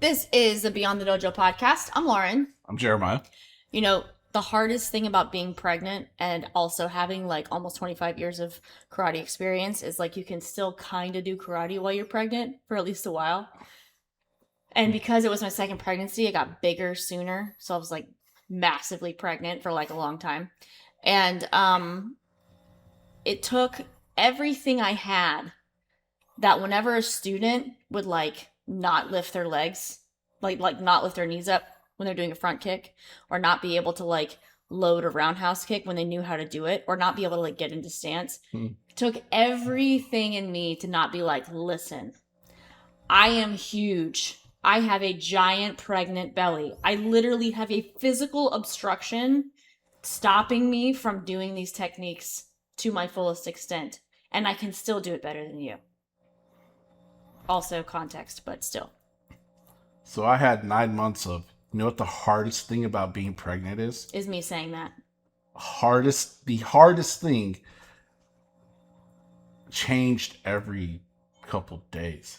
This is the Beyond the Dojo podcast. I'm Lauren. I'm Jeremiah. You know, the hardest thing about being pregnant and also having like almost 25 years of karate experience is like you can still kind of do karate while you're pregnant for at least a while. And because it was my second pregnancy, it got bigger sooner. So I was like massively pregnant for like a long time. And it took everything I had that whenever a student would like not lift their legs, like not lift their knees up when they're doing a front kick, or not be able to like load a roundhouse kick when they knew how to do it, or not be able to like get into stance. It took everything in me to not be like, listen, I am huge. I have a giant pregnant belly. I literally have a physical obstruction stopping me from doing these techniques to my fullest extent. And I can still do it better than you. Also context, but still. So I had 9 months of, you know what the hardest thing about being pregnant is? Is me saying that. The hardest thing changed every couple days.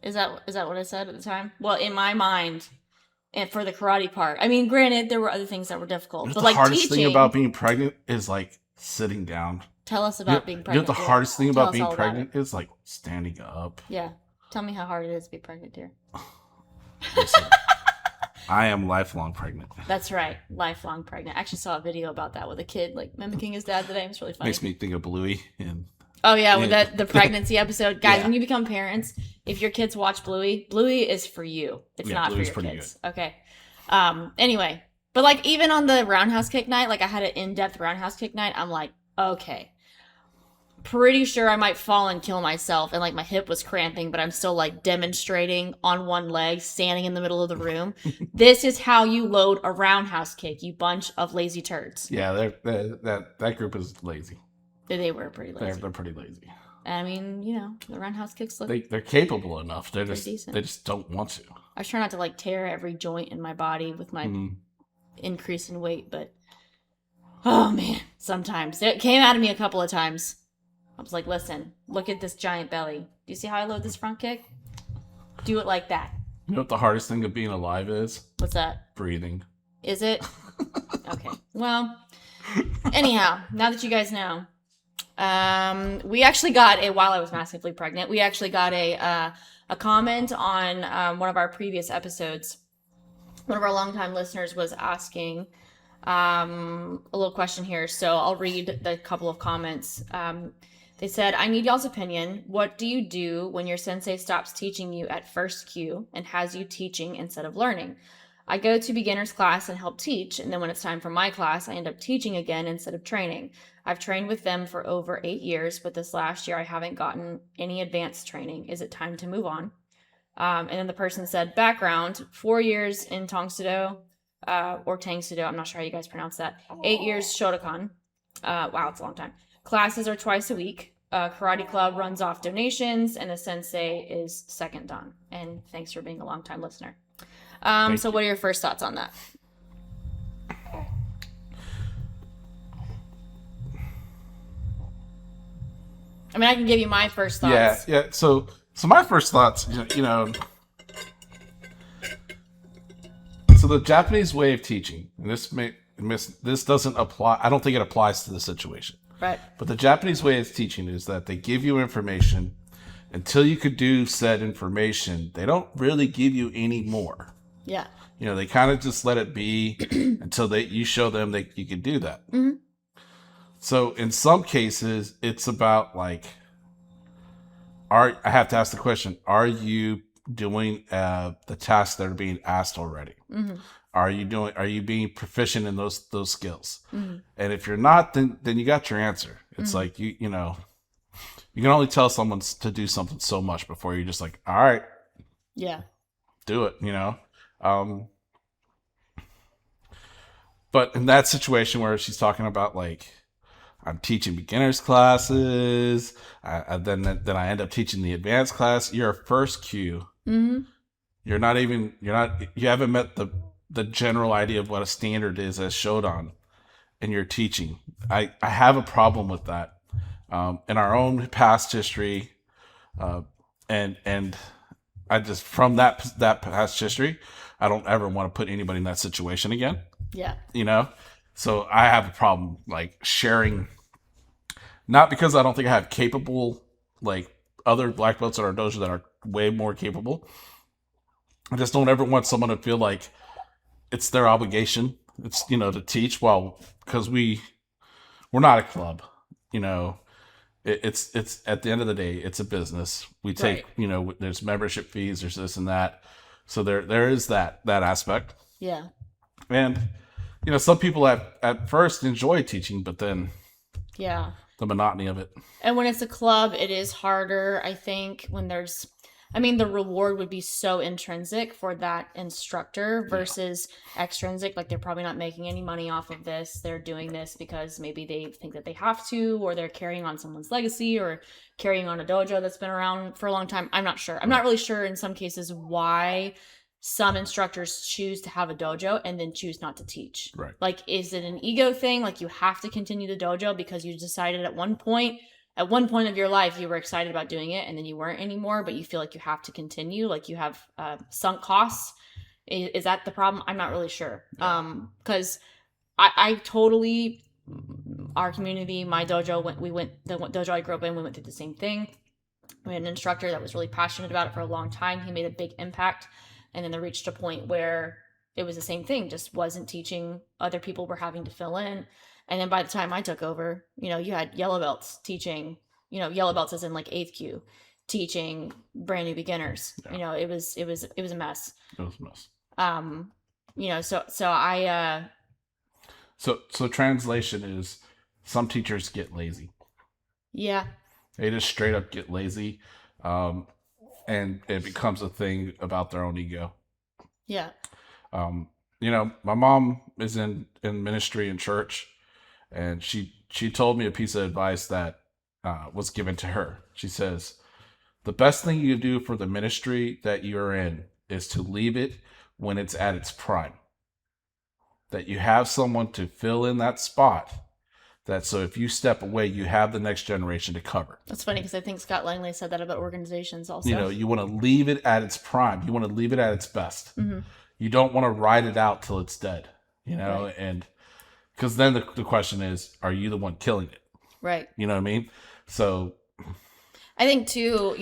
Is that what I said at the time? Well, in my mind, and for the karate part. I mean, granted, there were other things that were difficult. You know but the like hardest teaching, thing about being pregnant is like sitting down. Tell us about being pregnant. You know what the dear. hardest thing Tell about us being all pregnant about is like standing up. Yeah. Tell me how hard it is to be pregnant, dear. Listen, I am lifelong pregnant. That's right. Lifelong pregnant. I actually saw a video about that with a kid like mimicking his dad today. It was really funny. Makes me think of Bluey. Oh yeah, with the pregnancy episode. Guys, Yeah. when you become parents, if your kids watch Bluey is for you. It's not Bluey's for your pretty kids. Good. Okay. Anyway, but like even on the roundhouse kick night, like I had an in-depth roundhouse kick night, I'm like, okay. Pretty sure I might fall and kill myself, and like my hip was cramping, but I'm still like demonstrating on one leg, standing in the middle of the room. This is how you load a roundhouse kick, you bunch of lazy turds. Yeah, that group is lazy. They were pretty lazy. They're pretty lazy. I mean, you know, the roundhouse kicks look They're capable enough. They decent. just don't want to. I was trying not to like tear every joint in my body with my increase in weight, but oh man, sometimes it came out of me a couple of times. I was like, listen, look at this giant belly. Do you see how I load this front kick? Do it like that. You know what the hardest thing of being alive is? What's that? Breathing. Is it? Okay. Well, anyhow, now that you guys know, we actually got while I was massively pregnant, we actually got a comment on one of our previous episodes. One of our longtime listeners was asking a little question here, so I'll read the couple of comments. They said, I need y'all's opinion. What do you do when your sensei stops teaching you at first cue and has you teaching instead of learning? I go to beginner's class and help teach, and then when it's time for my class, I end up teaching again instead of training. I've trained with them for over 8 years, but this last year I haven't gotten any advanced training. Is it time to move on? And then the person said, background, 4 years in Tang Sudo, or Tang Sudo, I'm not sure how you guys pronounce that. 8 years Shotokan. Wow, it's a long time. Classes are twice a week. Karate Club runs off donations, and a sensei is second dan. And thanks for being a long-time listener. So what are your first thoughts on that? I mean, I can give you my first thoughts. Yeah. So my first thoughts, you know, so the Japanese way of teaching, and this doesn't apply. I don't think it applies to the situation. Right. But the Japanese way of teaching is that they give you information until you could do said information. They don't really give you any more. Yeah. You know, they kind of just let it be until you show them that you can do that. Mm-hmm. So in some cases, it's about like, I have to ask the question, are you doing the tasks that are being asked already? Mm-hmm. Are you being proficient in those skills? Mm-hmm. And if you're not, then you got your answer. It's like, you know, you can only tell someone to do something so much before you're just like, all right. Yeah. Do it, you know? But in that situation where she's talking about like, I'm teaching beginners classes, then I end up teaching the advanced class. You're a first cue. Mm-hmm. You haven't met the general idea of what a standard is as Shodan, and you're teaching. I have a problem with that. In our own past history, and I just, from that past history, I don't ever want to put anybody in that situation again. Yeah. You know? So I have a problem like sharing, not because I don't think I have capable, like other black belts at our dojo that are way more capable. I just don't ever want someone to feel like it's their obligation. It's, to teach because we're not a club, it's at the end of the day, it's a business. We take, there's membership fees, there's this and that. So there is that aspect. Yeah. And, some people at first enjoy teaching, but then yeah, the monotony of it. And when it's a club, it is harder, I think, when the reward would be so intrinsic for that instructor versus extrinsic. Like, they're probably not making any money off of this. They're doing this because maybe they think that they have to, or they're carrying on someone's legacy, or carrying on a dojo that's been around for a long time. I'm not sure. I'm not really sure in some cases why some instructors choose to have a dojo and then choose not to teach. Right. Like, is it an ego thing? Like, you have to continue the dojo because you decided at one point of your life you were excited about doing it and then you weren't anymore, but you feel like you have to continue, like you have sunk costs. Is that the problem? I'm not really sure. Because I totally, our community, my dojo, the dojo I grew up in, we went through the same thing. We had an instructor that was really passionate about it for a long time. He made a big impact. And then they reached a point where it was the same thing, just wasn't teaching. Other people were having to fill in. And then by the time I took over, you had yellow belts teaching, yellow belts as in like 8th Q, teaching brand new beginners. Yeah. It was a mess. It was a mess. So translation is, some teachers get lazy. Yeah. They just straight up get lazy. And it becomes a thing about their own ego. Yeah. My mom is in ministry in church, and she told me a piece of advice that was given to her. She says, the best thing you do for the ministry that you're in is to leave it when it's at its prime. That you have someone to fill in that spot. So if you step away, you have the next generation to cover. That's funny because I think Scott Langley said that about organizations also. You want to leave it at its prime. You want to leave it at its best. Mm-hmm. You don't want to ride it out till it's dead, Right. And because then the question is, are you the one killing it? Right. You know what I mean? So I think too,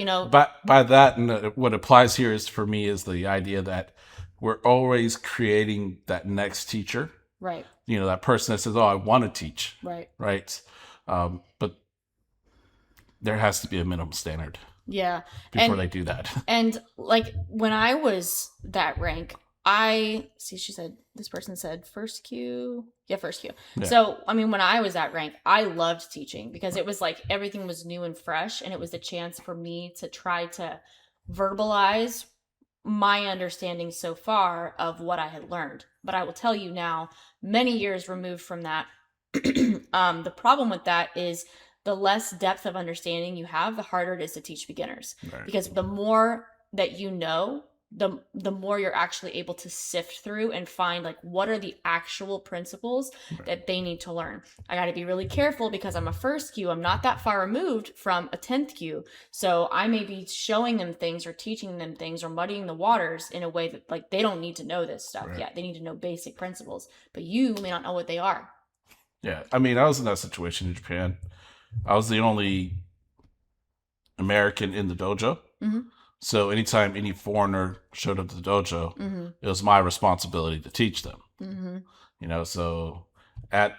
by that, and what applies here is, for me, is the idea that we're always creating that next teacher. Right. That person that says, oh, I want to teach. Right. Right. But there has to be a minimum standard. Yeah. Before they do that. And like, when I was that rank, this person said first Q. Yeah, first Q. Yeah. So, when I was that rank, I loved teaching because it was like everything was new and fresh. And it was a chance for me to try to verbalize my understanding so far of what I had learned. But I will tell you now, many years removed from that, the problem with that is the less depth of understanding you have, the harder it is to teach beginners. Right. Because the more that you know, the more you're actually able to sift through and find like what are the actual principles that they need to learn. I got to be really careful because I'm a first Q. I'm not that far removed from a 10th Q. So I may be showing them things or teaching them things or muddying the waters in a way that like they don't need to know this stuff yet. They need to know basic principles, but you may not know what they are. Yeah. I was in that situation in Japan. I was the only American in the dojo. Mm-hmm. So anytime any foreigner showed up to the dojo, mm-hmm. it was my responsibility to teach them. Mm-hmm. So they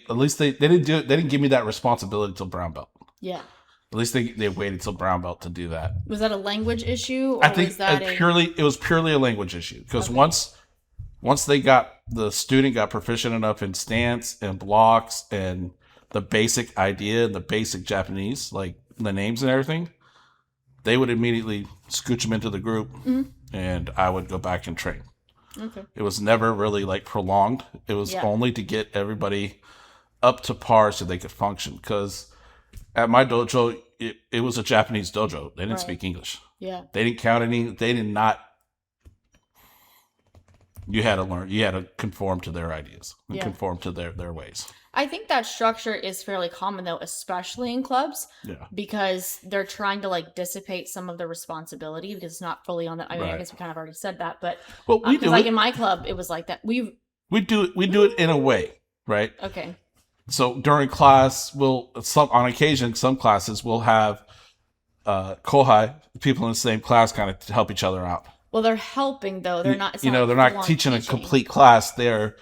didn't give me that responsibility till brown belt. Yeah. At least they waited till brown belt to do that. Was that a language issue? Or I think it was purely a language issue because once the student got proficient enough in stance and blocks and the basic idea and the basic Japanese, like the names and everything, they would immediately scooch them into the group, mm-hmm. and I would go back and train. Okay. It was never really like prolonged. It was only to get everybody up to par so they could function. Because at my dojo, it was a Japanese dojo. They didn't speak English. Yeah. They didn't count any. They did not. You had to learn. You had to conform to their ideas and conform to their ways. I think that structure is fairly common though, especially in clubs, because they're trying to like dissipate some of the responsibility because it's not fully on the. I mean, I guess we kind of already said that, but we do like in my club, it was like that. We do it in a way, right? Okay. So during class, on occasion, some classes will have kohai, people in the same class, kind of help each other out. Well, they're helping though. They're not. They're not teaching a complete class. They're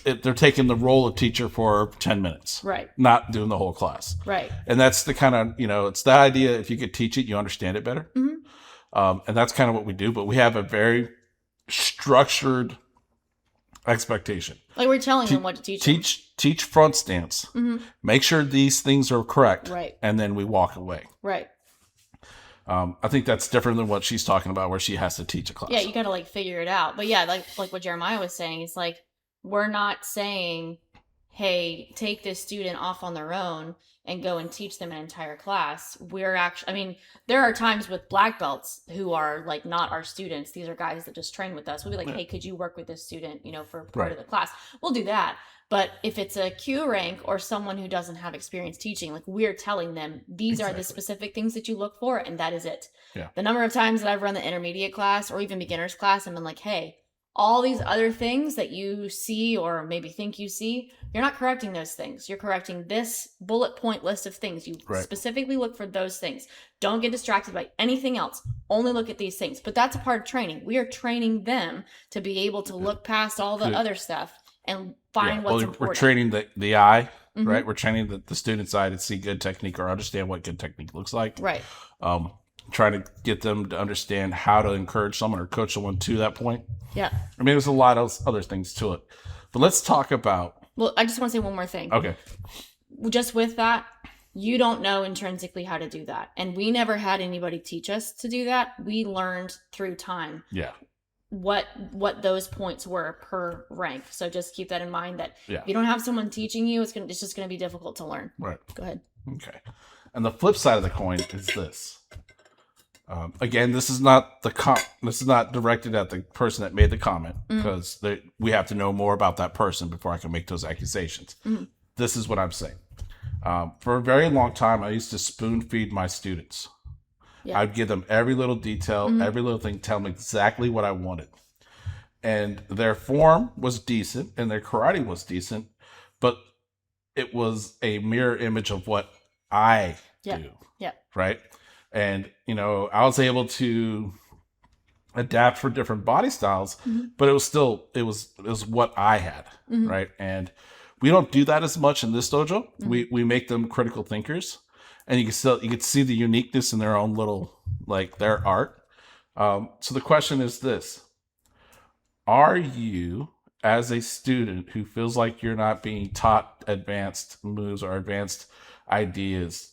taking the role of teacher for 10 minutes. Right. Not doing the whole class. Right. And that's the kind of, it's that idea. If you could teach it, you understand it better. Mm-hmm. And that's kind of what we do. But we have a very structured expectation. Like we're telling them what to teach. Teach front stance. Mm-hmm. Make sure these things are correct. Right. And then we walk away. Right. I think that's different than what she's talking about, where she has to teach a class. Yeah, you got to like figure it out. But yeah, like what Jeremiah was saying, it's like we're not saying, "Hey, take this student off on their own and go and teach them an entire class." We're actually, I mean, there are times with black belts who are like not our students. These are guys that just train with us. We'll be like, "Hey, could you work with this student, for part of the class?" We'll do that. But if it's a Q rank or someone who doesn't have experience teaching, like we're telling them, these are the specific things that you look for, and that is it. Yeah. The number of times that I've run the intermediate class or even beginner's class, and been like, hey, all these other things that you see or maybe think you see, you're not correcting those things. You're correcting this bullet point list of things. You specifically look for those things. Don't get distracted by anything else. Only look at these things. But that's a part of training. We are training them to be able to look past all the other stuff and find what's important. We're training the eye, right? We're training the student's eye to see good technique or understand what good technique looks like. Right. Trying to get them to understand how to encourage someone or coach someone to that point. Yeah. I mean, there's a lot of other things to it. But let's talk about... Well, I just want to say one more thing. Okay. Just with that, you don't know intrinsically how to do that. And we never had anybody teach us to do that. We learned through time. Yeah. What those points were per rank. So just keep that in mind that if you don't have someone teaching you, it's just going to be difficult to learn. Right. Go ahead. Okay. And the flip side of the coin is this. Again, this is not directed at the person that made the comment, because we have to know more about that person before I can make those accusations. Mm-hmm. This is what I'm saying. For a very long time, I used to spoon feed my students. Yeah. I'd give them every little detail, every little thing, tell them exactly what I wanted. And their form was decent and their karate was decent, but it was a mirror image of what I do. Yeah. Right. And, I was able to adapt for different body styles, but it was still, it was what I had. Right. And we don't do that as much in this dojo. We make them critical thinkers. And you can see the uniqueness in their own little, like their art. So the question is this: are you, as a student who feels like you're not being taught advanced moves or advanced ideas,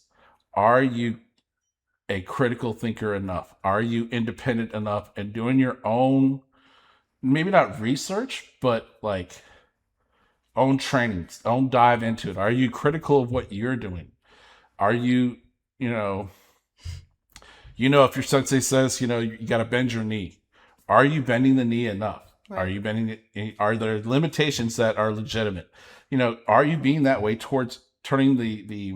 are you a critical thinker enough? Are you independent enough and doing your own, maybe not research, but like own training, own dive into it? Are you critical of what you're doing? Are you, if your sensei says, you got to bend your knee, are you bending the knee enough? Right. Are you bending it? Are there limitations that are legitimate? Are you being that way towards turning the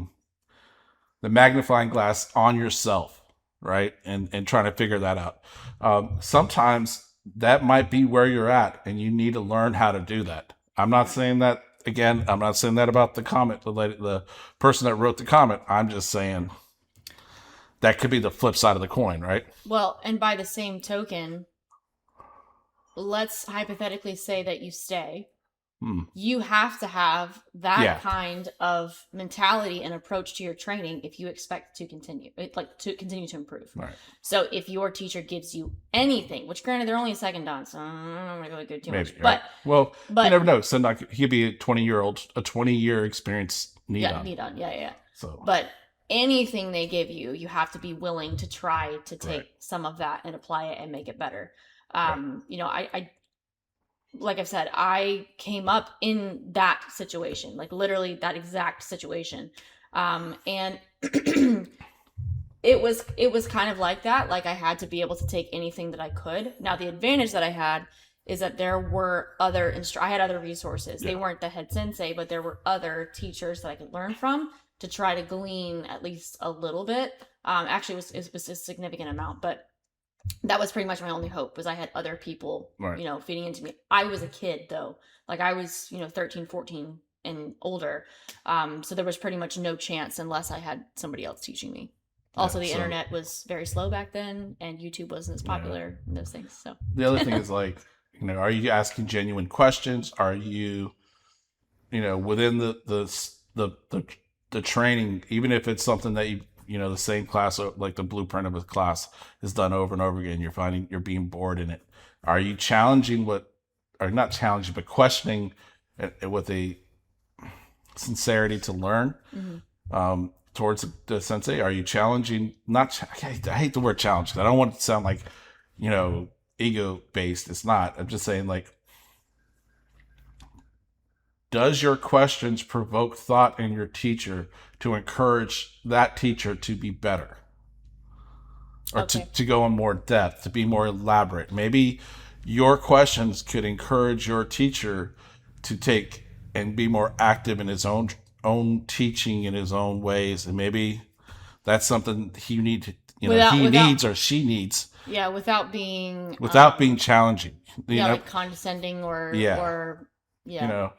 magnifying glass on yourself, right? And trying to figure that out. Sometimes that might be where you're at and you need to learn how to do that. I'm not saying that. Again, I'm not saying that about the comment, the person that wrote the comment. I'm just saying that could be the flip side of the coin, right? Well, and by the same token, let's hypothetically say that you stay. You have to have that kind of mentality and approach to your training if you expect to continue to improve. Right. So if your teacher gives you anything, which granted they're only a second dan, so I'm not going to go too much. Right. But you never know. So he could be a 20-year experience knee dan. Yeah. So, but anything they give you, you have to be willing to try to take some of that and apply it and make it better. I like I've said, I came up in that situation, like literally that exact situation. And it was kind of like that. Like I had to be able to take anything that I could. Now the advantage that I had is that there were other I had other resources. Yeah. They weren't the head sensei, but there were other teachers that I could learn from to try to glean at least a little bit. Actually, it was a significant amount, but that was pretty much my only hope, was I had other people, Right. you know, feeding into me. I was a kid though. Like I was, you know, 13, 14 and older. So there was pretty much no chance unless I had somebody else teaching me. Also, the internet was very slow back then, and YouTube wasn't as popular and those things. So the other thing is, like, you know, are you asking genuine questions? Are you, you know, within the training, even if it's something that you know, the same class, like the blueprint of a class is done over and over again, you're finding you're being bored in it. Are you challenging or not challenging, but questioning with a sincerity to learn? Mm-hmm. Towards the sensei? Are you challenging? I hate the word challenge, because I don't want it to sound like, you know, ego based. It's not. I'm just saying, like, does your questions provoke thought in your teacher to encourage that teacher to be better, or to go in more depth, to be more elaborate? Maybe your questions could encourage your teacher to take and be more active in his own teaching in his own ways, and maybe that's something he needs or she needs. Yeah, without being challenging. Like condescending or you know,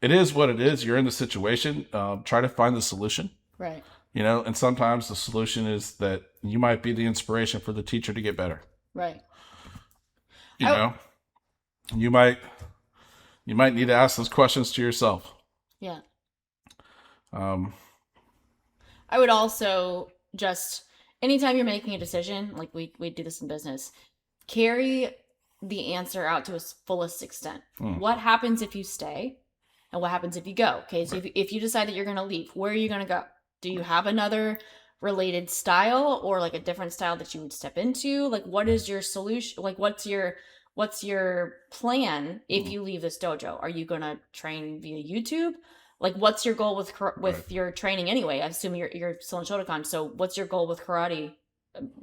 it is what it is. You're in the situation. Try to find the solution. Right. You know, and sometimes the solution is that you might be the inspiration for the teacher to get better. Right. You know, you might need to ask those questions to yourself. Yeah. I would also just, anytime you're making a decision, like we do this in business, carry the answer out to its fullest extent. What happens if you stay, and what happens if you go? Okay, so if you decide that you're going to leave, where are you going to go? Do you have another related style, or like a different style that you would step into? Like, what is your solution? Like, what's your plan if you leave this dojo? Are you going to train via YouTube? Like, what's your goal with your training anyway? I assume you're still in Shotokan. So what's your goal with karate?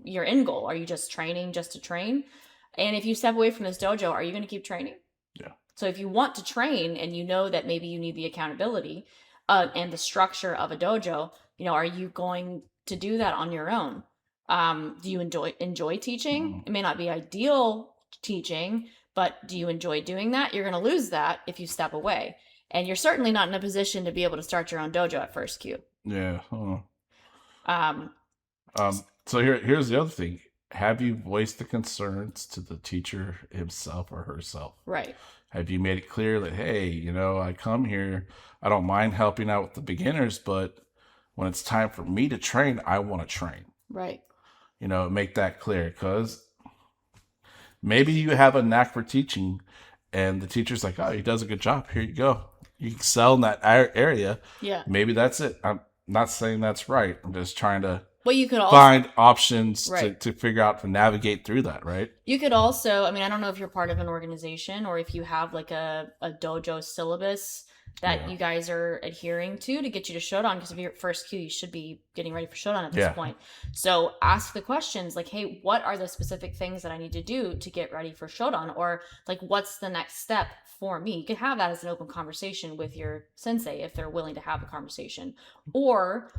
Your end goal? Are you just training just to train? And if you step away from this dojo, are you going to keep training? Yeah. So if you want to train, and you know that maybe you need the accountability and the structure of a dojo, you know, are you going to do that on your own? Do you enjoy teaching? It may not be ideal teaching, but do you enjoy doing that? You're going to lose that if you step away. And you're certainly not in a position to be able to start your own dojo at first Q. Yeah. So here's the other thing. Have you voiced the concerns to the teacher himself or herself? Right. Have you made it clear that, hey, you know, I come here, I don't mind helping out with the beginners, but when it's time for me to train, I want to train. Right. You know, make that clear, because maybe you have a knack for teaching and the teacher's like, oh, he does a good job. Here you go. You excel in that area. Yeah. Maybe that's it. I'm not saying that's right. I'm just trying to you could also find options to figure out to navigate through that, right? You could also, I mean, I don't know if you're part of an organization or if you have like a dojo syllabus that you guys are adhering to get you to Shodan, because if you're at first Q, you should be getting ready for Shodan at this point. So ask the questions like, hey, what are the specific things that I need to do to get ready for Shodan? Or like, what's the next step for me? You could have that as an open conversation with your sensei if they're willing to have a conversation, or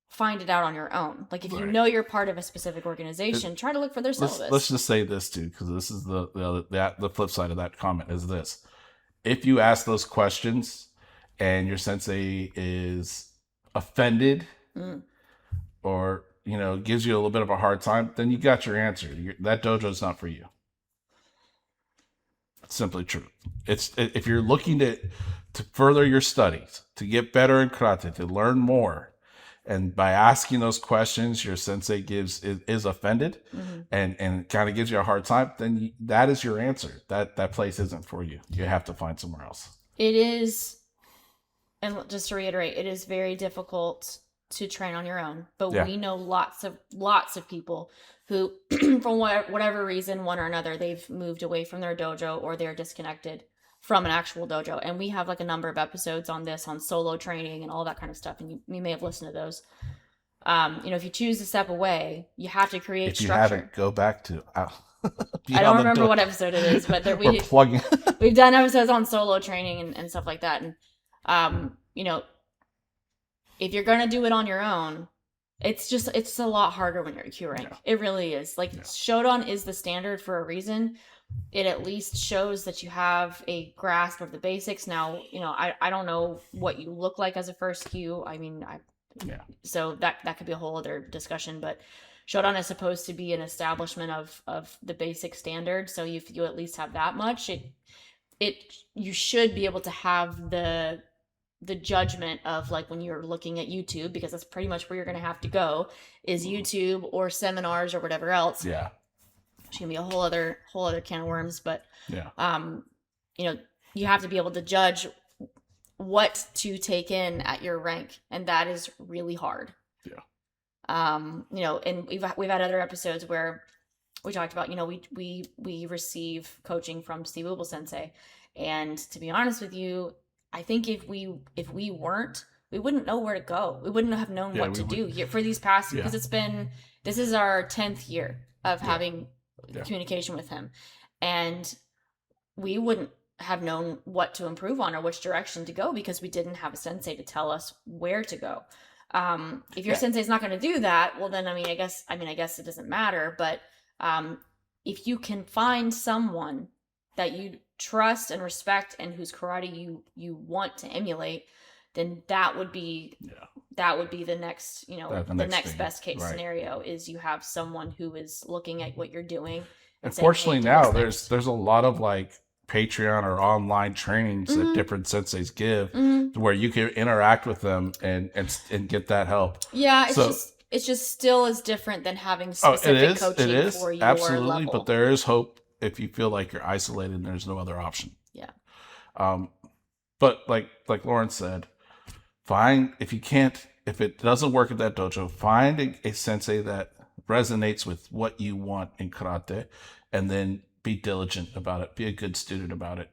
find it out on your own. Like if you know you're part of a specific organization, try to look for their syllabus. Let's just say this too, because this is the flip side of that comment is this. If you ask those questions and your sensei is offended or, you know, gives you a little bit of a hard time, then you got your answer. That dojo is not for you. It's simply true. If you're looking to further your studies, to get better in karate, to learn more, and by asking those questions, your sensei is offended and kind of gives you a hard time, then that is your answer. That place isn't for you. You have to find somewhere else. It is, and just to reiterate, it is very difficult to train on your own. But we know lots of people who, for whatever reason, one or another, they've moved away from their dojo or they're disconnected from an actual dojo. And we have like a number of episodes on this, on solo training and all that kind of stuff. And you may have listened to those. You know, if you choose to step away, you have to create structure. If you haven't, go back to I don't remember what episode it is, but we're plugging. We've done episodes on solo training and stuff like that. And, if you're going to do it on your own, it's a lot harder when you're at Q rank. Yeah. It really is. Like, Shodan is the standard for a reason. It at least shows that you have a grasp of the basics. Now, I don't know what you look like as a first Q. I mean, so that could be a whole other discussion, but Shodan is supposed to be an establishment of the basic standard. So if you at least have that much, you should be able to have the judgment of, like, when you're looking at YouTube, because that's pretty much where you're going to have to go, is YouTube or seminars or whatever else. Yeah. It's going to be a whole other can of worms, but yeah. You have to be able to judge what to take in at your rank, and that is really hard. Yeah. And we've had other episodes where we talked about, we receive coaching from Steve Ubel Sensei, and to be honest with you, I think if we weren't, we wouldn't know where to go. We wouldn't have known what to do for these past, because this is our 10th year of having communication with him, and we wouldn't have known what to improve on or which direction to go, because we didn't have a sensei to tell us where to go. If your sensei's not going to do that, well then, I guess it doesn't matter. But if you can find someone that you trust and respect and whose karate you want to emulate, then that would be the next, the next best case scenario, is you have someone who is looking at what you're doing. Unfortunately, now there's a lot of, like, Patreon or online trainings that different senseis give, where you can interact with them and get that help. Yeah, it's just still is different than having specific coaching for your absolutely level. But there is hope if you feel like you're isolated and there's no other option. Yeah. But like Lauren said, if it doesn't work at that dojo, find a sensei that resonates with what you want in karate, and then be diligent about it. Be a good student about it.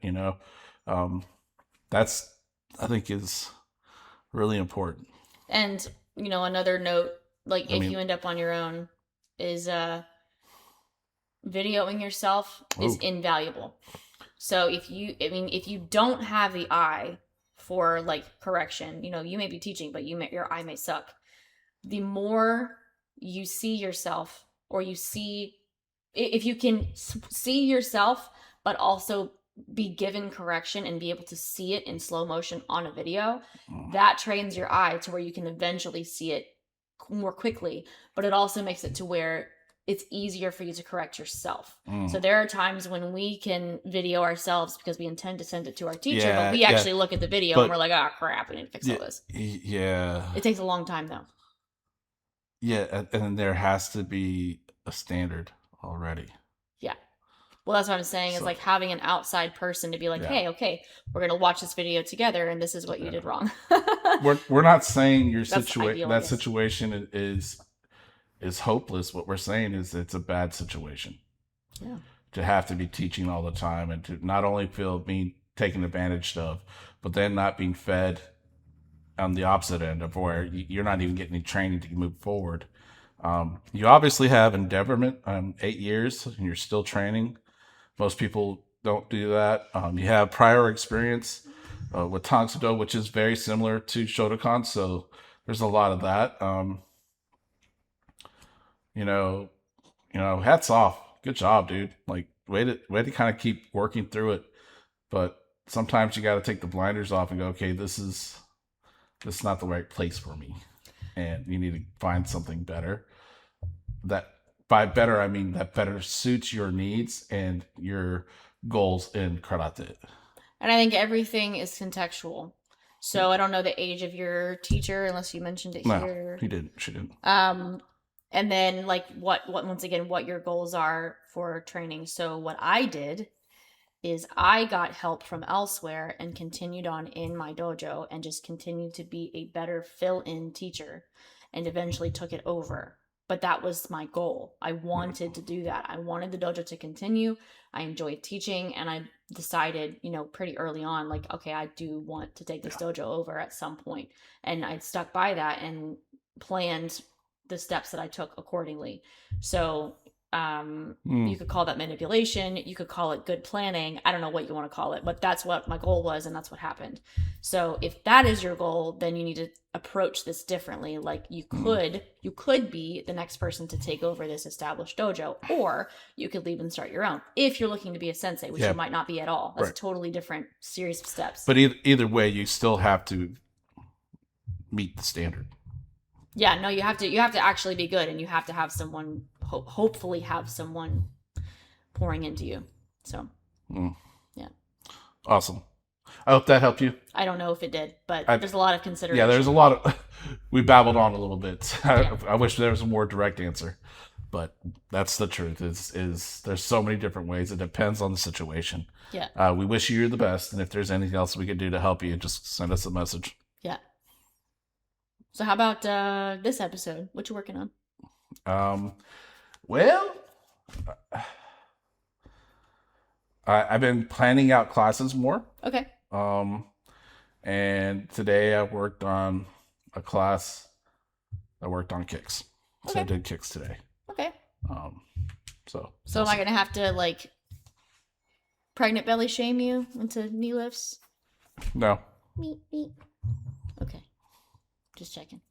That's, I think, is really important. And another note, like, if you end up on your own, is videoing yourself is invaluable. So if you don't have the eye for, like, correction, you may be teaching, but your eye may suck. The more you see yourself, or if you can see yourself, but also be given correction and be able to see it in slow motion on a video, that trains your eye to where you can eventually see it more quickly, but it also makes it to where it's easier for you to correct yourself. So there are times when we can video ourselves because we intend to send it to our teacher, but we actually look at the video and we're like, oh crap, we need to fix all this. Yeah. It takes a long time though. Yeah, and there has to be a standard already. Yeah. Well, that's what I'm saying, is like having an outside person to be like, hey, okay, we're going to watch this video together, and this is what you did wrong. We're not saying that situation is hopeless. What we're saying is it's a bad situation. Yeah. To have to be teaching all the time, and to not only feel being taken advantage of, but then not being fed on the opposite end of where you're not even getting any training to move forward. You obviously have endeavorment, 8 years, and you're still training. Most people don't do that. You have prior experience with Tangsudo, which is very similar to Shotokan, so there's a lot of that. Hats off. Good job, dude. Like, way to kind of keep working through it. But sometimes you got to take the blinders off and go, okay, this is not the right place for me, and you need to find something better. That, by better, I mean that better suits your needs and your goals in karate. And I think everything is contextual. So I don't know the age of your teacher, unless you mentioned it here. He didn't. She didn't. And then, like, what once again, what your goals are for training. So what I did is I got help from elsewhere and continued on in my dojo and just continued to be a better fill-in teacher, and eventually took it over. But that was my goal. I wanted to do that. I wanted the dojo to continue. I enjoyed teaching, and I decided, pretty early on, like, okay, I do want to take this dojo over at some point. And I stuck by that and planned the steps that I took accordingly. So You could call that manipulation. You could call it good planning. I don't know what you want to call it, but that's what my goal was, and that's what happened. So if that is your goal, then you need to approach this differently. Like you could be the next person to take over this established dojo, or you could leave and start your own if you're looking to be a sensei, which you might not be at all. That's a totally different series of steps. But either way, you still have to meet the standard. Yeah, no, you have to actually be good, and you have to have someone hopefully have someone pouring into you. So yeah, awesome. I hope that helped you. I don't know if it did, but there's a lot of consideration. Yeah, there's a lot of we babbled on a little bit. I wish there was a more direct answer, but that's the truth. Is there's so many different ways. It depends on the situation. Yeah. We wish you the best, and if there's anything else we could do to help you, just send us a message. Yeah. So how about this episode? What you working on? Well, I've been planning out classes more. Okay. And today I worked on a class. I worked on kicks. So I did kicks today. Okay. So am I gonna have to like pregnant belly shame you into knee lifts? No. Meep. Okay. Just checking.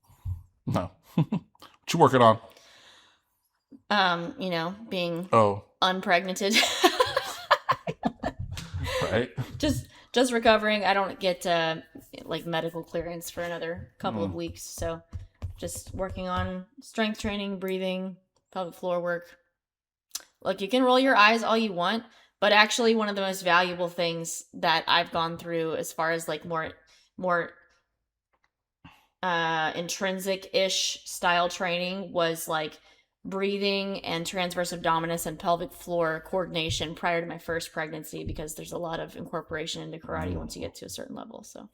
No. What you working on? Being unpregnanted. Right. Just recovering. I don't get like medical clearance for another couple of weeks, so just working on strength training, breathing, pelvic floor work. Look, you can roll your eyes all you want, but actually one of the most valuable things that I've gone through as far as like more intrinsic-ish style training was like breathing and transverse abdominis and pelvic floor coordination prior to my first pregnancy, because there's a lot of incorporation into karate once you get to a certain level. So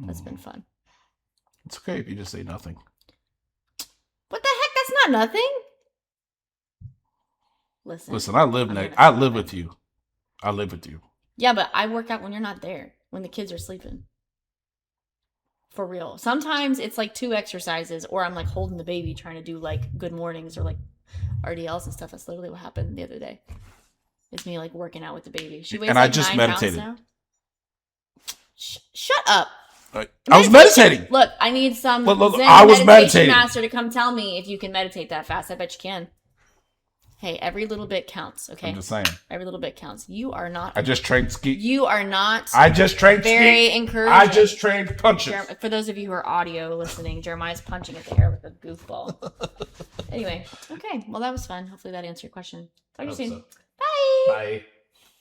that's been fun. It's okay if you just say nothing. What the heck? That's not nothing. Listen, I live with you. I live with you. Yeah, but I work out when you're not there, when the kids are sleeping. For real. Sometimes it's like 2 exercises, or I'm like holding the baby trying to do like good mornings or like RDLs and stuff. That's literally what happened the other day. It's me like working out with the baby. She weighs like 9 pounds now. Shut up. I was meditating. Look, I need some Zen I was meditating master to come tell me if you can meditate that fast. I bet you can. Hey, every little bit counts, okay? I'm just saying. Every little bit counts. You are not... I just trained ski. You are not... I just trained very ski. Encouraging. I just trained punches. For those of you who are audio listening, Jeremiah's punching at the air with a goofball. Anyway, okay. Well, that was fun. Hopefully that answered your question. Talk to you soon. So. Bye! Bye.